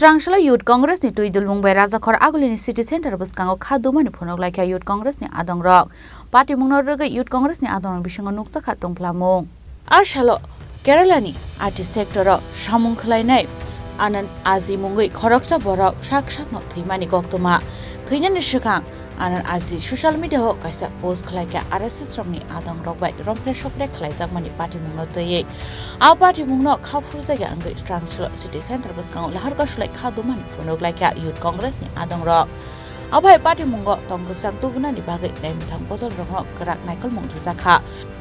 Srangshala Youth Congress ni tuidul mungbai Rajakhor Agulini City Center buskango khadumani phonok laikya Youth Congress ni adongrok party mungnorga Youth Congress ni adongrok bisingo nuksa khatung plamung ashalo Kerala ni artist sector samung khlainai anan aji mungoi khoroksa borok sak no thimani goktoma thainan shikang anan aji social media ho kaisa post khlaika RSS romni adongrok bai rompre shopre khlaijak mani party mungno toye a party mungno khafurja ga angai Srangshala City Center buskango laharka sulai khadumani phonok laikya Youth Congress ni adongrok abai party mungo tongkusang tubuna ni bagai naimthang botol rong kerak naikal mung thusakha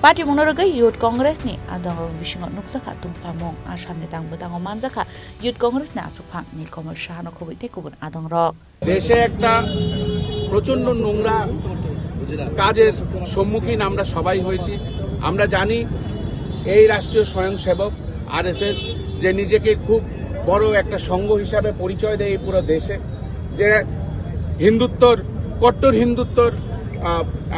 party mungnorga Youth Congress ni adongrok bisingo nuksakha tungpamung asamni tangbutango manjakha Youth Congress ni asukphang Nilkamal Shahano khobite kubun adongrok দেশে একটা প্রচন্ড নোংরা কাজের সম্মুখীন আমরা সবাই হয়েছি। আমরা জানি এই রাষ্ট্রীয় স্বয়ংসেবক আরএসএস যে নিজেকে খুব বড় একটা সংঘ হিসাবে পরিচয় দেয় এই পুরো দেশে, যে হিন্দুত্বর কট্টর হিন্দুত্বর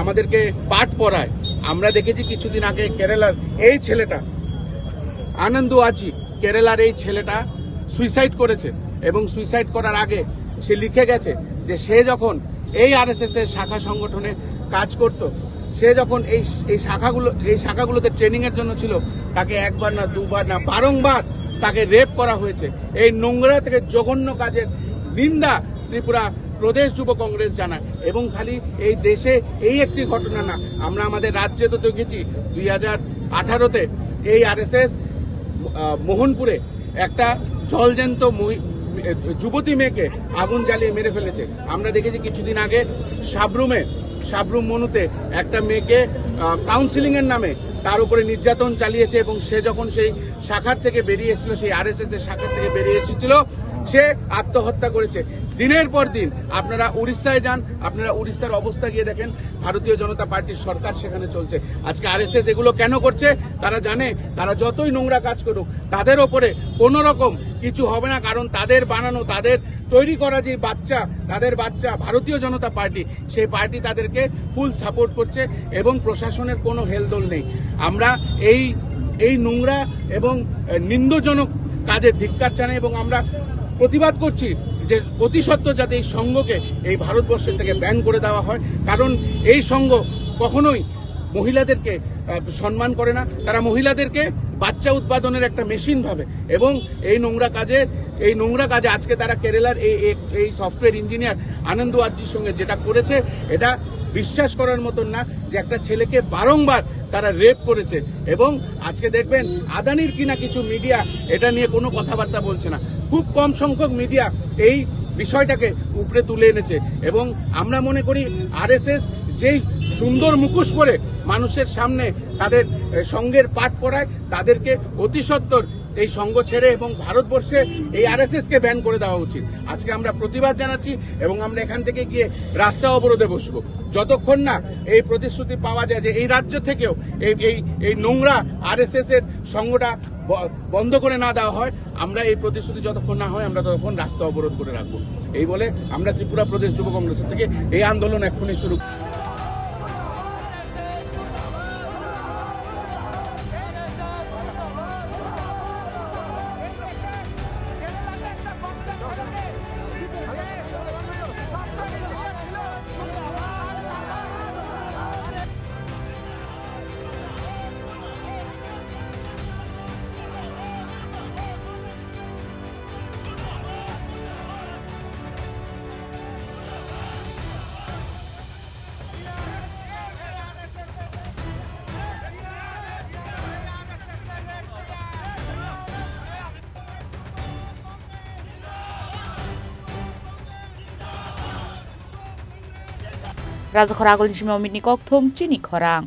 আমাদেরকে পাঠ পড়ায়। আমরা দেখেছি কিছুদিন আগে কেরালার এই ছেলেটা আনন্দু আচি, কেরালার এই ছেলেটা সুইসাইড করেছে এবং সুইসাইড করার আগে সে লিখে গেছে যে সে যখন এই আরএসএস এর শাখা সংগঠনে কাজ করত, সে যখন এই শাখাগুলোতে ট্রেনিং এর জন্য ছিল, তাকে একবার না দুবার না বারংবার তাকে রেপ করা হয়েছে। এই নোংরা থেকে জঘন্য কাজের নিন্দা ত্রিপুরা প্রদেশ যুব কংগ্রেস জানায়। এবং খালি এই দেশে এই একটি ঘটনা না, আমরা আমাদের রাজ্যে তো দেখেছি 2018-তে এই আরএসএস মোহনপুরে একটা জলজ্যান্ত যুবতী মেয়েকে আগুন জ্বালিয়ে মেরে ফেলেছে। আমরা দেখেছি কিছুদিন আগে সাবরুম মনুতে একটা মেয়েকে কাউন্সিলিং এর নামে তার উপরে নির্যাতন চালিয়েছে এবং সে যখন সেই শাখার থেকে বেরিয়ে এসেছিল, সেই আরএসএস এর শাখার থেকে বেরিয়ে এসেছিল, সে আত্মহত্যা করেছে। দিনের পর দিন আপনারা উড়িষ্যায় যান, আপনারা উড়িষ্যার অবস্থা গিয়ে দেখেন, ভারতীয় জনতা পার্টির সরকার সেখানে চলছে। আজকে আরএসএস এগুলো কেন করছে? তারা জানে তারা যতই নোংরা কাজ করুক তাদের ওপরে কোনো রকম কিছু হবে না, কারণ তাদের বানানো, তাদের তৈরি করা যে তাদের বাচ্চা ভারতীয় জনতা পার্টি, সেই পার্টি তাদেরকে ফুল সাপোর্ট করছে এবং প্রশাসনের কোনো হেলদোল নেই। আমরা এই নোংরা এবং নিন্দজনক কাজের ধিক্কার জানাই এবং আমরা প্রতিবাদ করছি যে অতি সত্বর যাতে এই সংঘকে এই ভারতবর্ষের থেকে ব্যান করে দেওয়া হয়, কারণ এই সংঘ কখনোই মহিলাদেরকে সম্মান করে না। তারা মহিলাদেরকে বাচ্চা উৎপাদনের একটা মেশিন ভাবে এবং এই নোংরা কাজে আজকে তারা কেরালার এই সফটওয়্যার ইঞ্জিনিয়ার আনন্দু আজ্জির সঙ্গে যেটা করেছে, এটা বিশ্বাস করার মতন না যে একটা ছেলেকে বারংবার তারা রেপ করেছে। এবং আজকে দেখবেন আদানির কিনা কিছু মিডিয়া এটা নিয়ে কোনো কথাবার্তা বলছে না, খুব কম সংখ্যক মিডিয়া এই বিষয়টাকে উপরে তুলে এনেছে। এবং আমরা মনে করি আরএসএস যেই সুন্দর মুখোশ পরে মানুষের সামনে তাদের সংঘের পাঠ পড়ায়, তাদেরকে অতি সত্বর এই সংঘ ছেড়ে এবং ভারতবর্ষে এই আরএসএস কে ব্যান করে দেওয়া উচিত। আজকে আমরা প্রতিবাদ জানাচ্ছি এবং আমরা এখান থেকে গিয়ে রাস্তা অবরোধে বসবো যতক্ষণ না এই প্রতিশ্রুতি পাওয়া যায় যে এই রাজ্য থেকেও এই নোংরা আরএসএস এর সংঘটা বন্ধ করে না দেওয়া হয়। আমরা এই প্রতিশ্রুতি যতক্ষণ না হয় আমরা ততক্ষণ রাস্তা অবরোধ করে রাখবো। এই বলে আমরা ত্রিপুরা প্রদেশ যুব কংগ্রেসের থেকে এই আন্দোলন এক্ষুনি শুরু। Rajakhor Agulini Simeo Mitni Kok Thom Chini Khorang